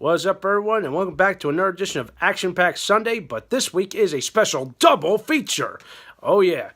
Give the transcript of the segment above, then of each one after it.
What's up, everyone, and welcome back to another edition of Action Packed Sunday. But this week is a special double feature. Oh yeah,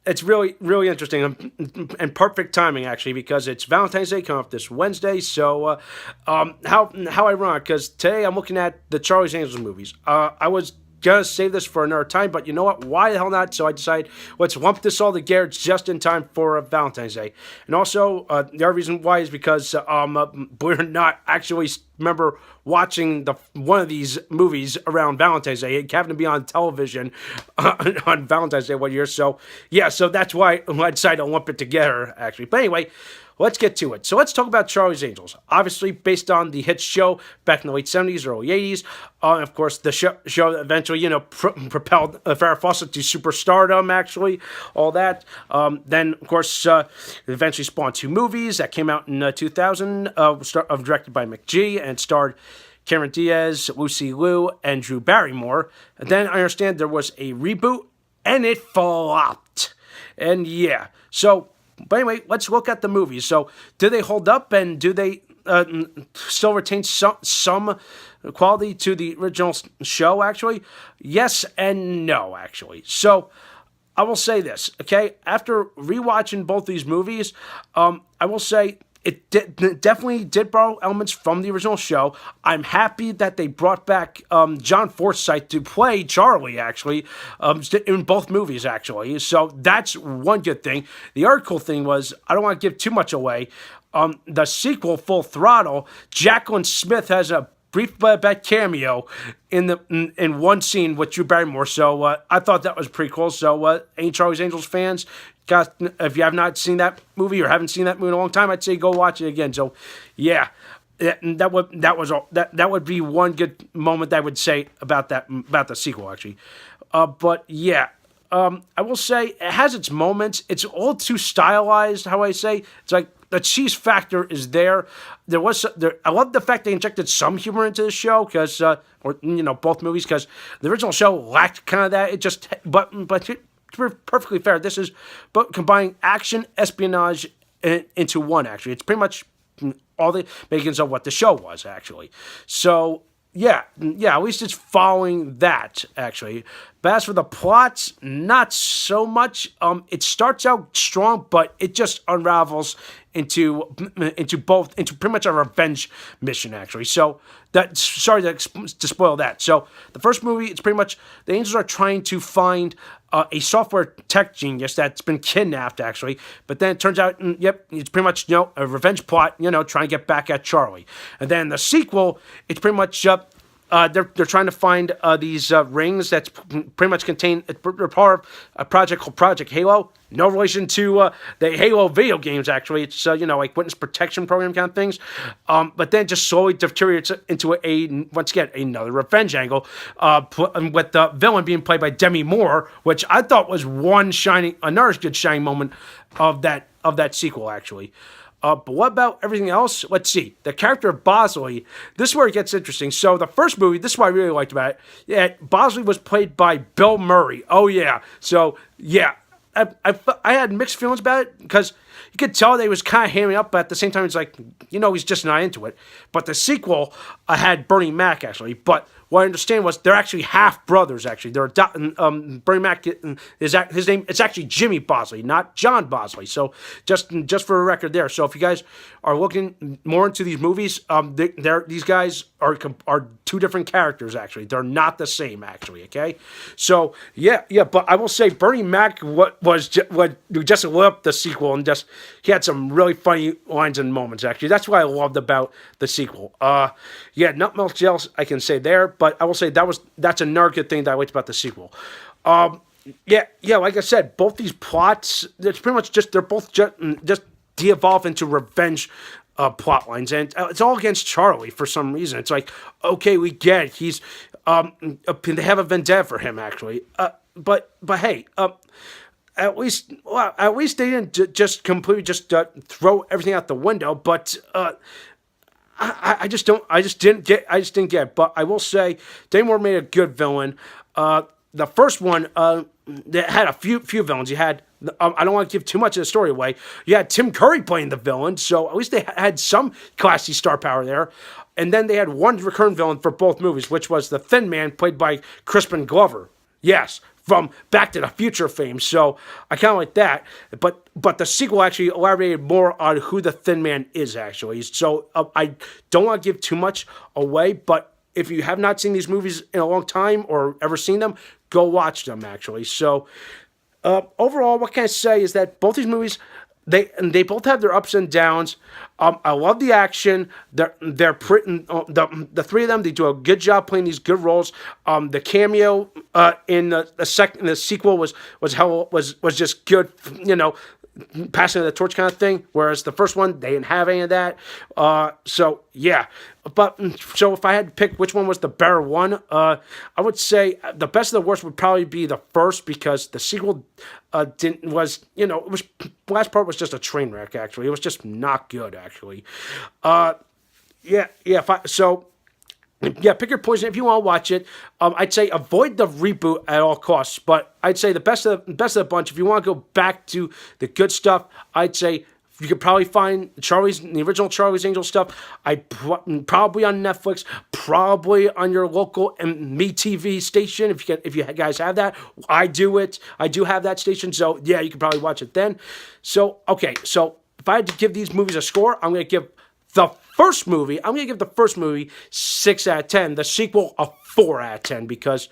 it's really interesting and perfect timing actually because it's Valentine's Day coming up this Wednesday. So, how ironic because today I'm looking at the Charlie's Angels movies. I was gonna save this for another time, but you know what? Why the hell not? So I decided let's lump this all together just in time for Valentine's Day. And also, the other reason why is because, believe it or not, actually remember watching one of these movies around Valentine's Day. It happened to be on television on Valentine's Day one year. So yeah, so that's why I decided to lump it together actually. But anyway. Let's get to it. So let's talk about Charlie's Angels. Obviously, based on the hit show back in the late 70s, early 80s. Of course, the show eventually, propelled Farrah Fawcett to superstardom, actually, all that. Then, of course, it eventually spawned two movies that came out in 2000, directed by McG and starred Cameron Diaz, Lu, and Drew Barrymore. And then I understand there was a reboot, and it flopped. And yeah, so... But anyway, let's look at the movies. So, do they hold up, and do they still retain some quality to the original show, actually? Yes and no, actually. So, I will say this, okay? After rewatching both these movies, I will say it definitely did borrow elements from the original show. I'm happy that they brought back John Forsythe to play Charlie, actually, in both movies, actually. So that's one good thing. The other cool thing was, I don't want to give too much away, the sequel, Full Throttle, Jacqueline Smith has a brief but cameo in one scene with Drew Barrymore. So I thought that was pretty cool. So any Charlie's Angels fans, guys, if you have not seen that movie or haven't seen that movie in a long time, I'd say go watch it again. So yeah, that would be one good moment I would say about the sequel actually. But yeah. I will say it has its moments. It's all too stylized. How I say it's like the cheese factor is there. I love the fact they injected some humor into the show because, both movies because the original show lacked kind of that. It just, but to be perfectly fair, this is but combining action, espionage into one. Actually, it's pretty much all the makings of what the show was actually. So. Yeah, at least it's following that, actually. But as for the plots, not so much. It starts out strong, but it just unravels into pretty much a revenge mission, actually. So, sorry to spoil that. So, the first movie, it's pretty much, the Angels are trying to find a software tech genius that's been kidnapped, actually. But then it turns out, it's pretty much, a revenge plot, trying to get back at Charlie. And then the sequel, it's pretty much, they're trying to find these rings that's pretty much contain. They're part of a project called Project Halo. No relation to the Halo video games. Actually, it's like witness protection program kind of things. But then just slowly deteriorates into once again another revenge angle. With the villain being played by Demi Moore, which I thought was another good shining moment of that sequel actually. But what about everything else? Let's see. The character of Bosley, this is where it gets interesting. So the first movie, this is what I really liked about it. Yeah, Bosley was played by Bill Murray. Oh, yeah. So, yeah. I had mixed feelings about it because you could tell they was kind of hamming up, but at the same time, it's like, he's just not into it. But the sequel, I had Bernie Mac, actually. But what I understand was they're actually half brothers, actually. They're Bernie Mac his name, it's actually Jimmy Bosley, not John Bosley. So just for a record there. So if you guys are looking more into these movies, these guys are two different characters, actually. They're not the same, actually, okay? So, yeah, but I will say Bernie Mac what just lit up the sequel and he had some really funny lines and moments, actually. That's what I loved about the sequel. Not much else I can say there, but I will say that's another good thing that I liked about the sequel. Like I said, both these plots, it's pretty much they're both just de-evolve into revenge plot lines, and it's all against Charlie for some reason. It's like, okay, we get it. He's they have a vendetta for him, actually. But hey, at least they didn't just completely throw everything out the window. But I just didn't get it. But I will say, Demi Moore made a good villain. The first one, they had a few villains. You had I don't want to give too much of the story away. You had Tim Curry playing the villain, so at least they had some classy star power there. And then they had one recurring villain for both movies, which was the Thin Man, played by Crispin Glover. Yes, from Back to the Future fame. So I kind of like that. But the sequel actually elaborated more on who the Thin Man is, actually. So I don't want to give too much away, but if you have not seen these movies in a long time or ever seen them, go watch them, actually. So overall, what can I say is that both these movies, they both have their ups and downs. I love the action. They're pretty. The three of them, they do a good job playing these good roles. The cameo in the sequel was just good. Passing the torch kind of thing. Whereas the first one, they didn't have any of that. So yeah. So if I had to pick which one was the better one, I would say the best of the worst would probably be the first, because the sequel it was the last part was just a train wreck. Actually, it was just not good. Actually, yeah. Yeah, pick your poison if you want to watch it. I'd say avoid the reboot at all costs. But I'd say the best of the bunch, if you want to go back to the good stuff, I'd say you could probably find the original Charlie's Angels stuff. Probably on Netflix, probably on your local MeTV station if you guys have that. I do have that station, so yeah, you can probably watch it then. So okay, so if I had to give these movies a score, I'm going to give the first movie 6 out of 10. The sequel a 4 out of 10, because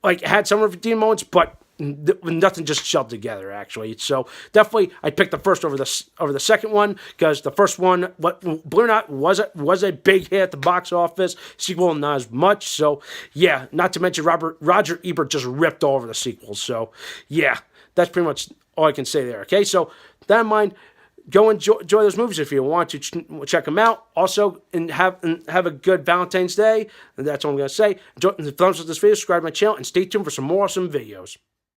it had some redeeming moments, but nothing just shoved together, actually. So definitely, I'd pick the first over the second one, because the first one, believe it or not, was a big hit at the box office. Sequel, not as much. So yeah, not to mention Roger Ebert just ripped all over the sequel. So yeah, that's pretty much all I can say there. Okay, so that in mind, go enjoy those movies if you want to check them out. Also, and have a good Valentine's Day. And that's all I'm going to say. Enjoy, thumbs up this video, subscribe to my channel, and stay tuned for some more awesome videos.